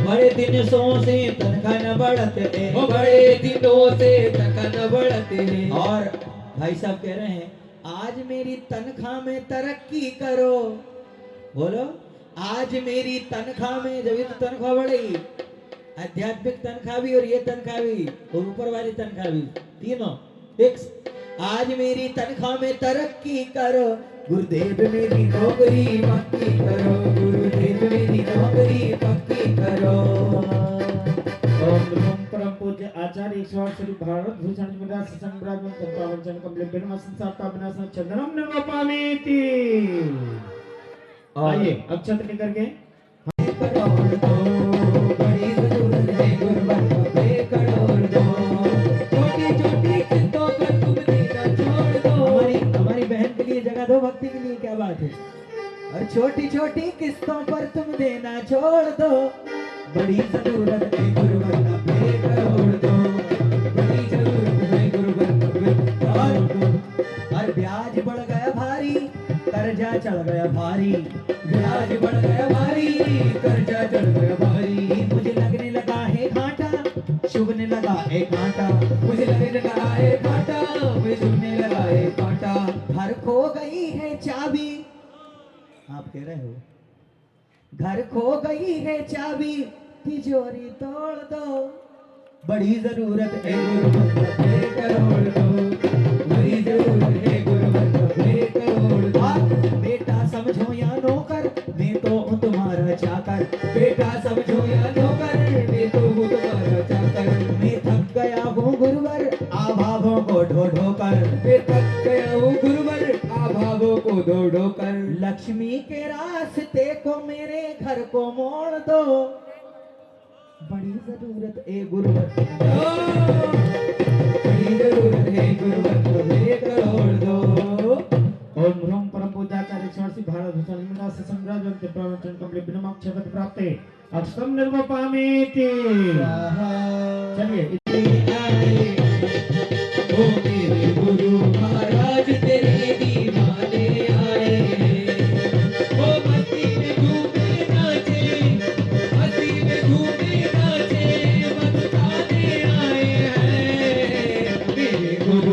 बड़े दिनों से तनख्वाह न बढ़ते हैं, बड़े दिनों से तनख्वाह न बढ़ते हैं। और भाई साहब कह रहे हैं, आज मेरी तनख्वाह में तरक्की करो। बोलो, आज मेरी तनख्वाह में, जब ये तो तनख्वाह बढ़ेगी, आध्यात्मिक तनख्वाह भी और ये तनख्वाह भी और ऊपर वाली तनख्वाह भी, तीनों फिक्स। आज मेरी तनख्वाह में तरक्की करो, गुरुदेव मेरी नौकरी पक्की करो, गुरुदेव मेरी नौकरी पक्की करो। ओम नमो परम पूज्य आचार्य ईश्वर श्री भारत भूषण मिला संग्राम चंपावचन कमले बिना संसारता विनाश चंदनम निर्वपामेति। आइए अब छत्र लेकर के करोड़ दो, बड़ी जरूरत है गुरुवर को बेकरोड़ दो। छोटी छोटी किस्तों पर तुम देना छोड़ दो। हमारी बहन के लिए जगह दो, भक्ति के लिए, क्या बात है। और छोटी छोटी किस्तों पर तुम देना छोड़ दो। बड़ी जरूरत है गुरुवर का बेकरोड़ दो, बड़ी जरूरत है गुरुवर का बेकरोड़ दो। और ब्याज बढ़ गया भारी, कर्जा चढ़ गया भारी, ब्याज बढ़ गया भारी, कर्जा चढ़ गया भारी। मुझे लगने लगा है घाटा, शुभने लगा है घाटा, मुझे लगने लगा है घाटा, मुझे शुभने लगा है घाटा। घर खो गई है चाबी, आप कह रहे हो, घर खो गई है चाबी, तिजोरी तोड़ दो। बड़ी जरूरत है गुरुवर का बेकरोड़ दो, बड़ी जरूरत है गुरुवर का बेकरोड़ दो। बेटा समझो या नौकर, मैं तो हूँ तुम्हारा चाकर। बेटा समझो या नौकर, मैं तो हूँ तुम्हारा चाकर। मैं थक गया हूँ गुरुवर आभावों को ढो ढो कर, मैं थक गया हूँ गुरुवर आभावों को ढो ढो कर। लक्ष्मी के रास्ते को मेरे घर को मोड़ दो। बड़ी जरूरत है गुरुवर, बड़ी जरूरत है गुरुवर को बेकरोड़ दो। ओम ह्रम परम पूज्याचार्य ईश्वर श्री भारत भूषण मिला संग्राम चंपावचन कमले बिना क्षपथ प्राप्ते अक्षतम निर्वपामेति। चलिए ओ मेरे गुरु महाराज तेरे दीवाने आए, ओ मस्ती में घूमे नाचे, मस्ती में घूमे नाचे, मस्ताने आए हैं। मेरे गुरु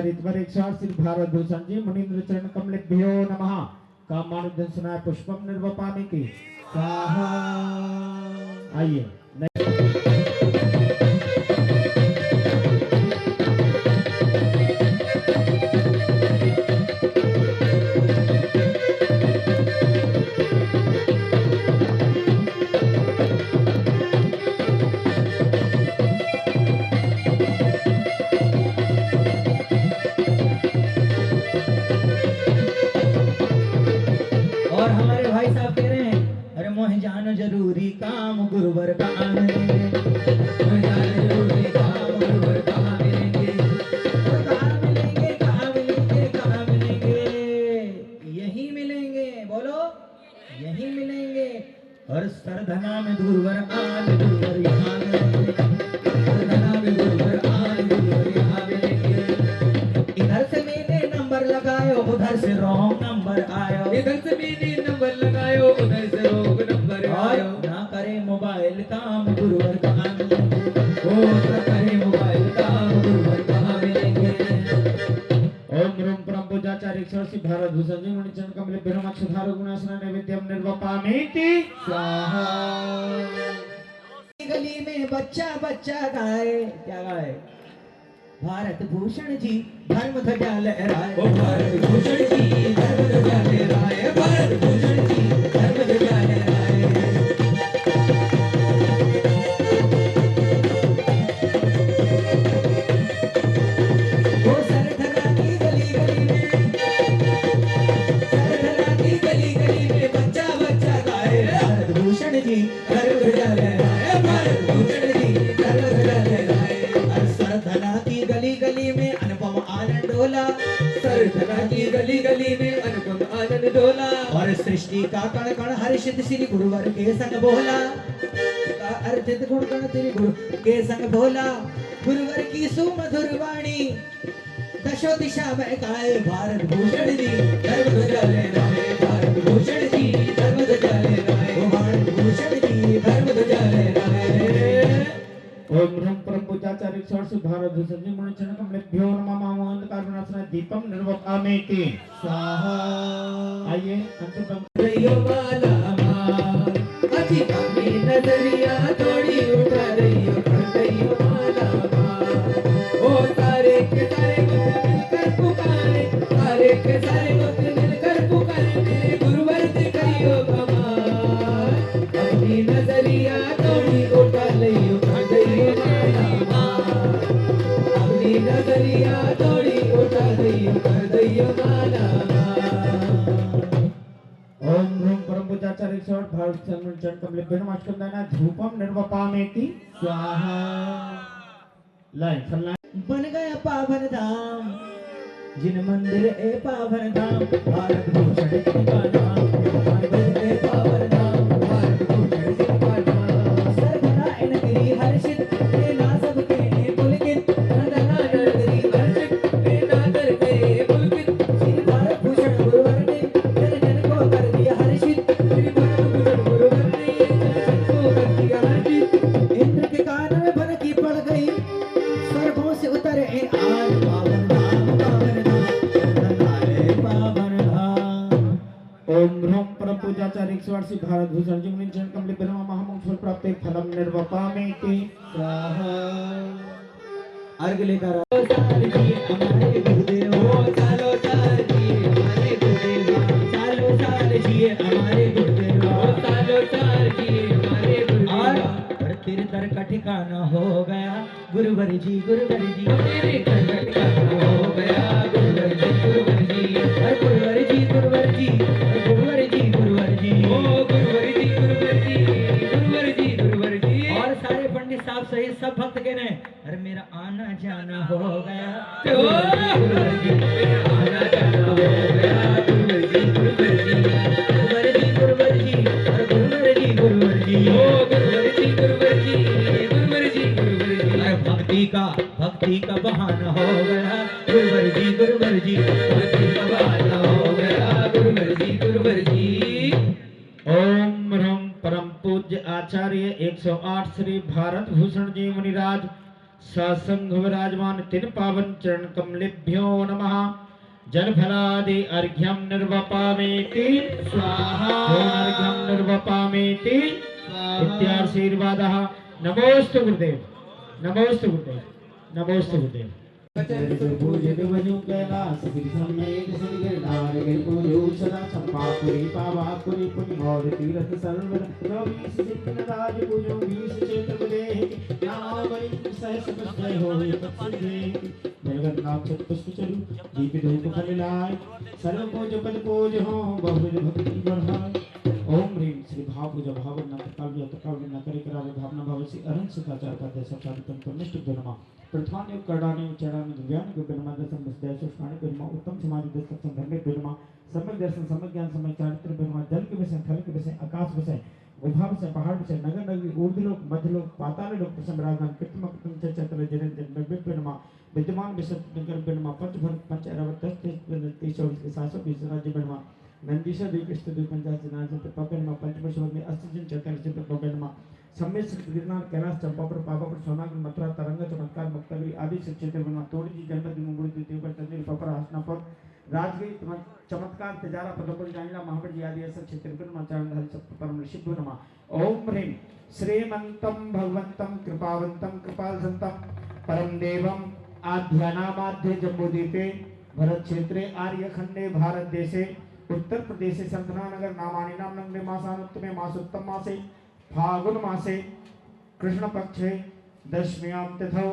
ऋतवर 108 श्री भारत भूषण जी मुनीन्द्र चरण कमलेभ्यो नमः कामानुदन सुनाय पुष्पम निर्वपामि की स्वाहा। आइए और हमारे भाई साहब कह रहे हैं, अरे मोह जानो जरूरी काम गुरुवर कहाँ मिलेंगे, मोह जानो जरूरी काम गुरुवर कहाँ मिलेंगे, कहाँ मिलेंगे, कहाँ मिलेंगे, कहाँ मिलेंगे, यही मिलेंगे, बोलो यही मिलेंगे। और सरधना में गुरुवर आन गुरुवर यहाँ मिलेंगे, सरधना में गुरुवर आन गुरुवर यहाँ मिलेंगे। इधर से मैंने नंबर लगायो, उधर से रॉन्ग नंबर आयो, इधर से मैंने नंबर लगायो, उधर से रोग नंबर आयो। ना करे मोबाइल काम गुरुवर कहाँ मिलेंगे, ओ ना करे मोबाइल काम गुरुवर कहाँ मिलेंगे। ओम रूम परम पूजाचार्य 108 श्री भारत भूषण जी मुनि चरण कमलेभ्यो नमः सुधारो गुणासना नैवेद्यम निर्वपामि की स्वाहा। गली में बच्चा बच्चा गाए, क्या गाए, भारत भूषण जी धर्म ध्वजा लहराए, ओ भारत भूषण जी धर्म ध्वजा लहराए, भारत भूषण जी धर्म ध्वजा लहराए। ओ सरधना की गली गली में, सरधना की गली गली में बच्चा बच्चा गाए, भारत भूषण जी धर्म ध्वजा लहराए, भारत भूषण जी धर्म ध्वजा लहराए। सरधना की गली गली में अनुपम आनंद डोला, सरधना की गली गली में अनुपम आनंद डोला। और सृष्टि का कण कण हर्षित श्री गुरुवर के संग बोला, का अर्थित गुण कण श्री गुरु के संग बोला। गुरुवर की सुमधुर वाणी दशो दिशा में गाए, भारत भूषण जी धर्म ध्वजा लहराए, भारत भूषण जी धर्म ध्वजा लहराए, भारत भूषण जी धर्म ध्वजा लहराए। ओम रूम परम पूजाचार्य 108 श्री भारत भूषण जी मुनि चरण कमलेभ्यो नमः महामोहंकार गुणासना दीपम निर्वपामि की स्वाहा। आइए अंतिम रैयो माला माँ, अजी अपनी नजरिया थोड़ी उठा रही हो, रैयो माला माँ। ओ सारे के सारे वक्त मिलकर पुकारे, सारे के सारे वक्त मिलकर पुकारे, मेरे गुरुवर दिखाइयो कमाल। अपनी नजरिया थोड़ी उठा रही हो, रैयो माला माँ। अपनी नजरिया थोड़ी उठा रही हो, रैयो माला माँ। ओम रूम परम पूजाचार्य 108 भारत मुनि चरण कमलेभ्यो नमः स्कंदना धूपम निर्वपामि की स्वाहा। लाइन फलना बन गया पावन धाम, जिन मंदिर ए पावन धाम, भारत भूषण जी का नाम, मंदिर ए पावन धाम, भारत भूषण जी का नाम। सरधना नगरी हर्षित के ना सबके पुलकित, सरधना नगरी हर्षित के ना सबके पुलकित। श्री भारत भूषण गुरुवर ने जन जन को कर दिया हर्षित, श्री भारत भूषण गुरुवर ने जन जन को कर दिया हर्षित। इंद्र के कान में भनकी पड़ गई, स्वर्गों से उतरे आज पावन धाम, पावन धाम, सरधनाए पावन धाम। ओम रूम परम पूजाचार्य 108 श्री भारत भूषण जी मुनि चरण कमलेभ्यो नमः महामोक्ष प्राप्ते फलम निर्वपामि की स्वाहा। अर्घ लेकर आओ साल जी हमारे गुरुदेव, ओ सालो साल जी हमारे गुरुदेव, सालो साल जी हमारे गुरुदेव, ओ सालो साल जी हमारे गुरुदेव। और तेरे दर का ठिकाना हो गया गुरुवर जी, गुरुवर जी तेरे दर का ठिकाना हो गया गुरुवर जी, गुरुवर जी। और गुरुवर जी, गुरुवर जी, गुरुवर जी, गुरुवर जी, ओ गुरुवर जी, गुरुवर जी, गुरुवर जी, गुरुवर जी। और सारे पंडित साहब सहित सब भक्त कह रहे हैं, अरे मेरा आना जाना हो गया ओ गुरुवर जी, मेरा आना जाना हो गया गुरुवर जी, गुरुवर जी, गुरुवर जी, गुरुवर जी, और गुरुवर जी, गुरुवर जी, ओ गुरुवर जी, गुरुवर जी, गुरुवर जी, गुरुवर जी। अरे भक्ति का बहाना हो गया गुरुवर जी, गुरुवर जी, भक्ति का बहाना हो गया गुरुवर जी, गुरुवर जी। ओम रम परम पूज्य आचार्य 108 श्री भारत भूषण जी मुनिराज सत्संग विराजमान तिन पावन चरण कमलेभ्यो नमः। जल फलादि अर्घ्यम निर्वपामेति स्वाहा अर्घ्यम निर्वपामेति इत्याशीर्वादः। नमोस्तु गुरुदेव, नमोस्तु गुरुदेव, नमोस्तु गुरुदेव। पूजित वजु कैलास गिरि समेत श्री गिरधार गिरि पूजो सदा चंपापुरी पावापुरी पुण्यमोद तीर्थ सर्व रवि सिद्ध राज पूजो 20 क्षेत्र देहि नामरि सहस पुष्पय होय तत्सिद्धि जगन्नाथ पुष्प चरु दीप धूप फल लाय सर्व पूज पद पूज हो बहुविध भक्ति बढ़ाय। ओम ह्रीं श्री भाव पूजा भाव न काव्य तकाव्य न करे करावे भावना भाव से अरहं सदाचार का देश साधन परमेश्वर धर्म प्रथमान योग करडाने उच्चारण दिव्यान को बिनमा दर्शन बसदेश स्थान बिनमा उत्तम समाधि दर्शन संधर्म बिनमा सम्यक दर्शन सम्यक ज्ञान सम्यक चारित्र बिनमा जल के विषय थल के विषय आकाश विषय गुफा विषय पहाड़ विषय नगर नगरी ऊर्ध्वलोक मध्यलोक पाताल लोक प्रसन्न राजधान कृत्रिम कृत्रिम चैत्र जन बिनमा विद्यमान विषय नगर बिनमा पंचभर पंच अरवत 10 के 720 राज्य बिनमा नंदीशा द्वीपस्थ द्वीपंचाश जनार्दन पपनमा पंचमशोर में अस्तिजन चतुर्थ पपनमा सम्मेत गिरनार कैलाश चंपापुर पावापुर सोनागिरी मथुरा तरंग चमत्कार मुक्तागिरी आदि क्षेत्र में तोड़ी जी जनपद मुंगुड़ी देवगढ़ चंदेल पपर हसनापुर राजगीर चमत्कार तेजारा पदपुर जानिला महाबली जी आदि ऐसा क्षेत्र में चारणधारी सब परम ऋषि नमः। ओम ह्रीं श्रीमंतम भगवंतम कृपावंतम कृपालसंतम परम देवम आध्यानामाध्य जम्बूद्वीपे भरत क्षेत्रे आर्यखंडे भारत देशे उत्तर प्रदेशे संतनानगर नामानि नाम नंगे मासानुत्तमे मासोत्तम मासे फागुन मासे कृष्ण पक्षे दशम्यां तिथौ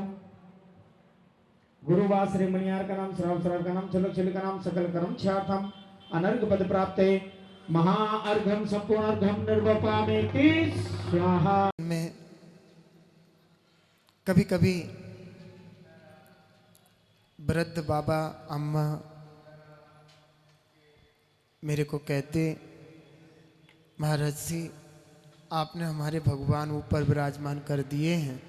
गुरुवासरे मणियार का नाम श्रावण का नाम चलो का नाम सकल कर्म छार्थम अनर्घ पद प्राप्ते महाअर्घम संपूर्ण अर्घम निर्वपामेति स्वाहा। में कभी कभी वृद्ध बाबा अम्मा मेरे को कहते, महाराज जी आपने हमारे भगवान ऊपर विराजमान कर दिए हैं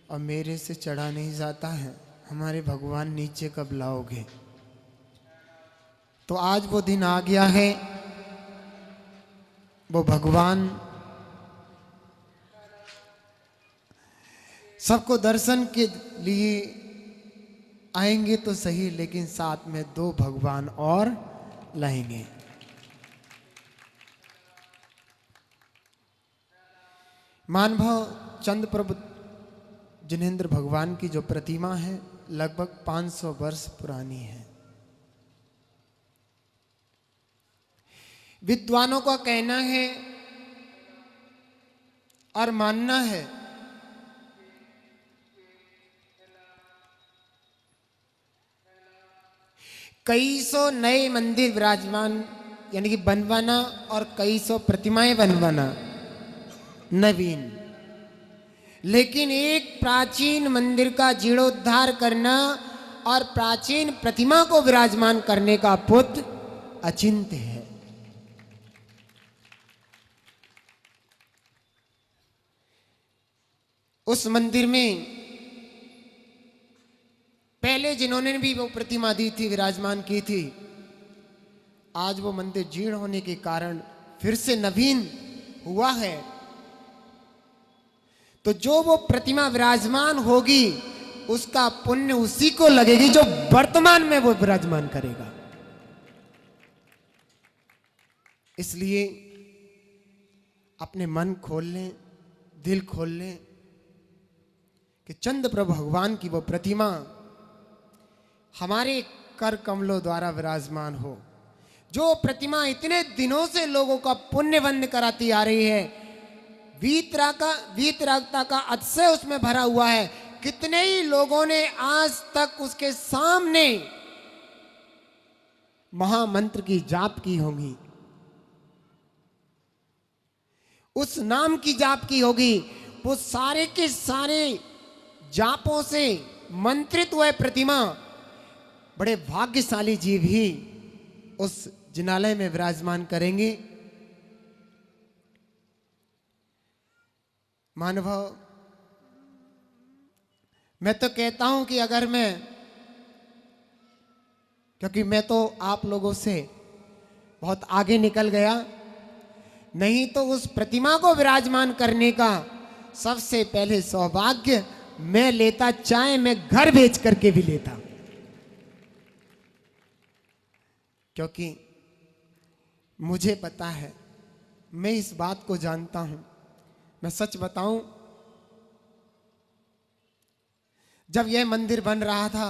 और मेरे से चढ़ा नहीं जाता है, हमारे भगवान नीचे कब लाओगे? तो आज वो दिन आ गया है, वो भगवान सबको दर्शन के लिए आएंगे तो सही, लेकिन साथ में 2 भगवान और लाएंगे। मानभाव चंद प्रभु जिनेंद्र भगवान की जो प्रतिमा है लगभग 500 वर्ष पुरानी है। विद्वानों का कहना है और मानना है कई सौ नए मंदिर विराजमान यानी कि बनवाना और कई सौ प्रतिमाएं बनवाना नवीन, लेकिन एक प्राचीन मंदिर का जीर्णोद्धार करना और प्राचीन प्रतिमा को विराजमान करने का पुत्र अचिंत्य है। उस मंदिर में पहले जिन्होंने भी वो प्रतिमा दी थी, विराजमान की थी, आज वो मंदिर जीर्ण होने के कारण फिर से नवीन हुआ है। तो जो वो प्रतिमा विराजमान होगी उसका पुण्य उसी को लगेगी जो वर्तमान में वो विराजमान करेगा। इसलिए अपने मन खोल लें, दिल खोल लें कि चंद प्रभु भगवान की वो प्रतिमा हमारे कर कमलों द्वारा विराजमान हो। जो प्रतिमा इतने दिनों से लोगों का पुण्य बंद कराती आ रही है, वीतरागता का अतिशय उसमें भरा हुआ है। कितने ही लोगों ने आज तक उसके सामने महामंत्र की जाप की होगी, उस नाम की जाप की होगी। वो सारे के सारे जापों से मंत्रित हुए प्रतिमा बड़े भाग्यशाली जीव ही उस जिनालय में विराजमान करेंगे। मानभाव, मैं तो कहता हूं कि अगर क्योंकि मैं तो आप लोगों से बहुत आगे निकल गया, नहीं तो उस प्रतिमा को विराजमान करने का सबसे पहले सौभाग्य मैं लेता, चाहे मैं घर बेच करके भी लेता, क्योंकि मुझे पता है, मैं इस बात को जानता हूं। मैं सच बताऊं, जब यह मंदिर बन रहा था,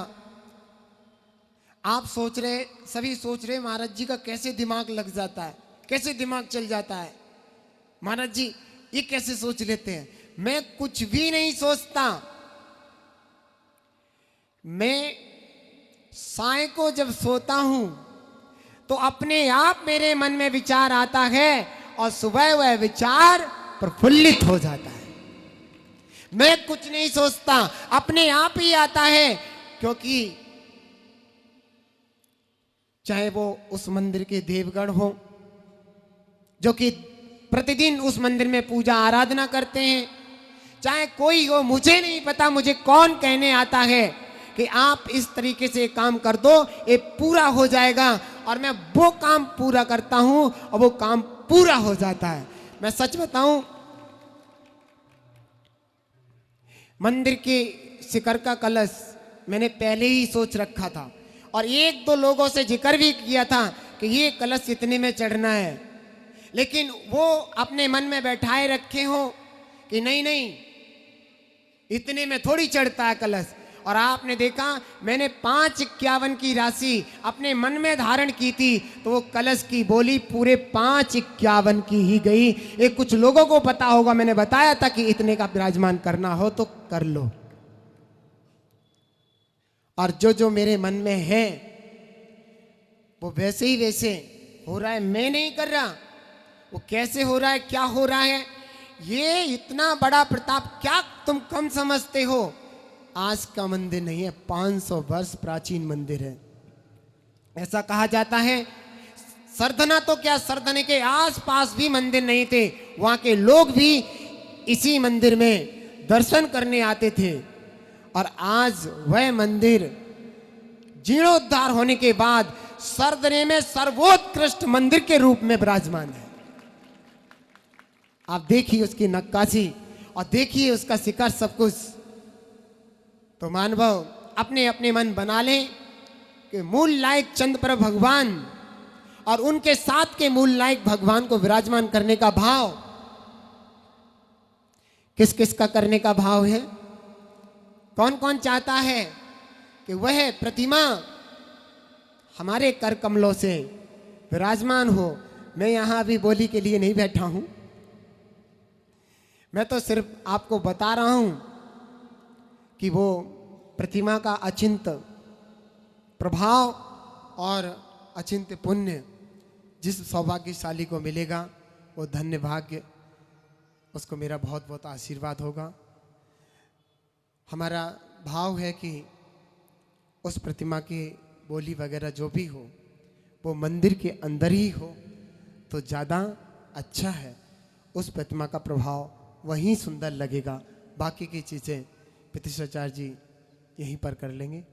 आप सोच रहे, सभी सोच रहे महाराज जी का कैसे दिमाग लग जाता है, कैसे दिमाग चल जाता है, महाराज जी ये कैसे सोच लेते हैं। मैं कुछ भी नहीं सोचता। मैं साय को जब सोता हूं तो अपने आप मेरे मन में विचार आता है और सुबह वह विचार प्रफुल्लित हो जाता है। मैं कुछ नहीं सोचता, अपने आप ही आता है, क्योंकि चाहे वो उस मंदिर के देवगण हो जो कि प्रतिदिन उस मंदिर में पूजा आराधना करते हैं, चाहे कोई हो, मुझे नहीं पता मुझे कौन कहने आता है कि आप इस तरीके से काम कर दो, ये पूरा हो जाएगा, और मैं वो काम पूरा करता हूं और वो काम पूरा हो जाता है। मैं सच बताऊं, मंदिर के शिखर का कलश मैंने पहले ही सोच रखा था और एक दो लोगों से जिक्र भी किया था कि ये कलश इतने में चढ़ना है, लेकिन वो अपने मन में बैठाए रखे हो कि नहीं नहीं इतने में थोड़ी चढ़ता है कलश। और आपने देखा, मैंने 551 की राशि अपने मन में धारण की थी, तो वो कलश की बोली पूरे 551 की ही गई। एक कुछ लोगों को पता होगा, मैंने बताया था कि इतने का विराजमान करना हो तो कर लो, और जो जो मेरे मन में है वो वैसे ही वैसे हो रहा है, मैं नहीं कर रहा। वो कैसे हो रहा है, क्या हो रहा है, ये इतना बड़ा प्रताप क्या तुम कम समझते हो। आज का मंदिर नहीं है, 500 वर्ष प्राचीन मंदिर है। ऐसा कहा जाता है, सरधना तो क्या, सरधने के आसपास भी मंदिर नहीं थे, वहां के लोग भी इसी मंदिर में दर्शन करने आते थे, और आज वह मंदिर जीर्णोद्धार होने के बाद सरधने में सर्वोत्कृष्ट मंदिर के रूप में विराजमान है। आप देखिए उसकी नक्काशी और देखिए उसका शिखर, सब कुछ। तो मानव अपने अपने मन बना लें कि मूल लायक चंद पर भगवान और उनके साथ के मूल लायक भगवान को विराजमान करने का भाव किस किस का करने का भाव है, कौन कौन चाहता है कि वह प्रतिमा हमारे कर कमलों से विराजमान हो। मैं यहां अभी बोली के लिए नहीं बैठा हूं, मैं तो सिर्फ आपको बता रहा हूं कि वो प्रतिमा का अचिंत प्रभाव और अचिंत्य पुण्य जिस सौभाग्यशाली को मिलेगा, वो धन्य भाग्य, उसको मेरा बहुत बहुत आशीर्वाद होगा। हमारा भाव है कि उस प्रतिमा की बोली वगैरह जो भी हो वो मंदिर के अंदर ही हो तो ज़्यादा अच्छा है। उस प्रतिमा का प्रभाव वहीं सुंदर लगेगा, बाकी की चीज़ें पितृषाचार्य जी यहीं पर कर लेंगे।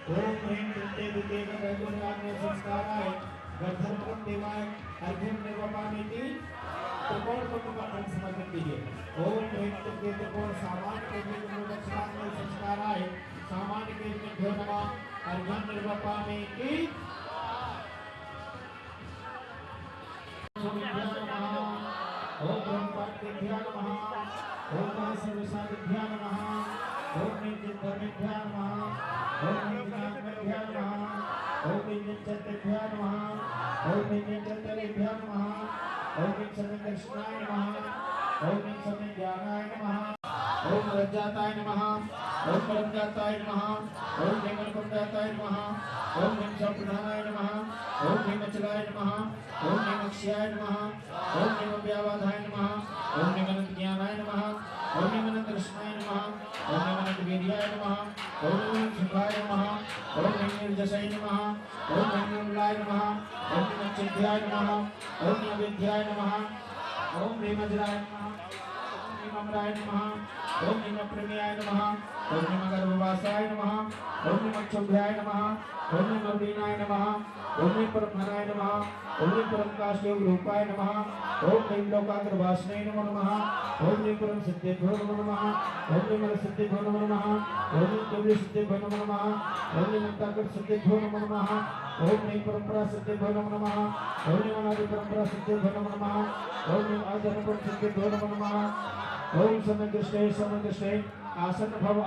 ओम ह्रीं कृते विदेव वैकुंठाग्ने संस्काराय गंधर्वं देवाय अर्घ्यं निर्वपामीति त्रिकोण कुंभ का अर्घ्य समर्पित कीजिए। ओम ह्रीं कृते त्रिकोण सामान्य के लिए दक्षिणाग्ने संस्काराय सामान्य के लिए नमः। अर्घ्यं निर्वपामीति स्वामिभ्यो नमः। ओम ब्रह्मपार्थिभ्यो नमः। ओम सर्वसादिभ्यो नमः। ओम नित्यधर्मेभ्यो नमः। ओम नित्यात्मेभ्यो नमः। ओम नित्यचतेभ्यो नमः। ओम नित्यचतेभ्यो नमः। ओम सर्वकृष्णाय नमः। ओम सर्वज्ञानाय नमः। ओम रज्जाताय नमः। ओम परमजाताय नमः। ओम निमलपदाताय नमः। ओम निमप्रधानाय नमः। ओम निमचलाय नमः। ओम निमक्षयाय नमः। ओम निमव्यावाधाय नमः। ओम निमनंतज्ञानाय नमः। ओम निमनंतकृष्णाय नमः। ओम निमनंतवीर्याय नमः। ओम निमनंतसुखाय नमः। ओम निमनिर्जसाय नमः। ओम निमनिर्मलाय नमः। ओम निमचिद्याय नमः। ओम निमविद्याय नमः। ओम निमज्राय नमः। ओम निमम्राय नमः। ओम निमप्रमेयाय नमः। ओम निमगर्भवासाय नमः। ओम निमक्षुभ्याय नमः। ओम निमवीणाय नमः। ओम निमपरमहराय नमः। ओम निमपरमकाशयोग रूपाय नमः। ओम निमलोकाग्रवासिने नमो नमः। ओम निमपरम सिद्धेभ्यो नमो नमः। ओम निमलसिद्धेभ्यो नमो नमः। ओम निमतुल्यसिद्धेभ्यो नमो नमः। ओम निमताकटसिद्धेभ्यो नमो नमः। ओम निमपरम्परा सिद्धेभ्यो नमो नमः। ओम निमनादिपरम्परा सिद्धेभ्यो नमो नमः। ओम निमाधर्मपरम सिद्धेभ्यो नमो नमः। ओम समदृष्टे आसन भव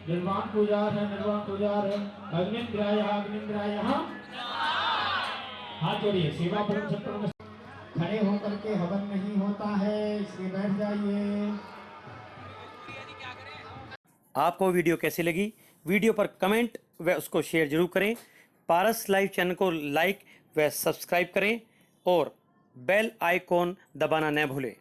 निर्वाण पुजार है अग्निद्राय हाथ जोड़िए। सेवा परम सत्परम खड़े होकर के हवन नहीं होता है, इसलिए बैठ जाइए। आपको वीडियो कैसी लगी? वीडियो पर कमेंट व उसको शेयर जरूर करें। पारस लाइव चैनल को लाइक व सब्सक्राइब करें और बेल आइकॉन दबाना न भूलें।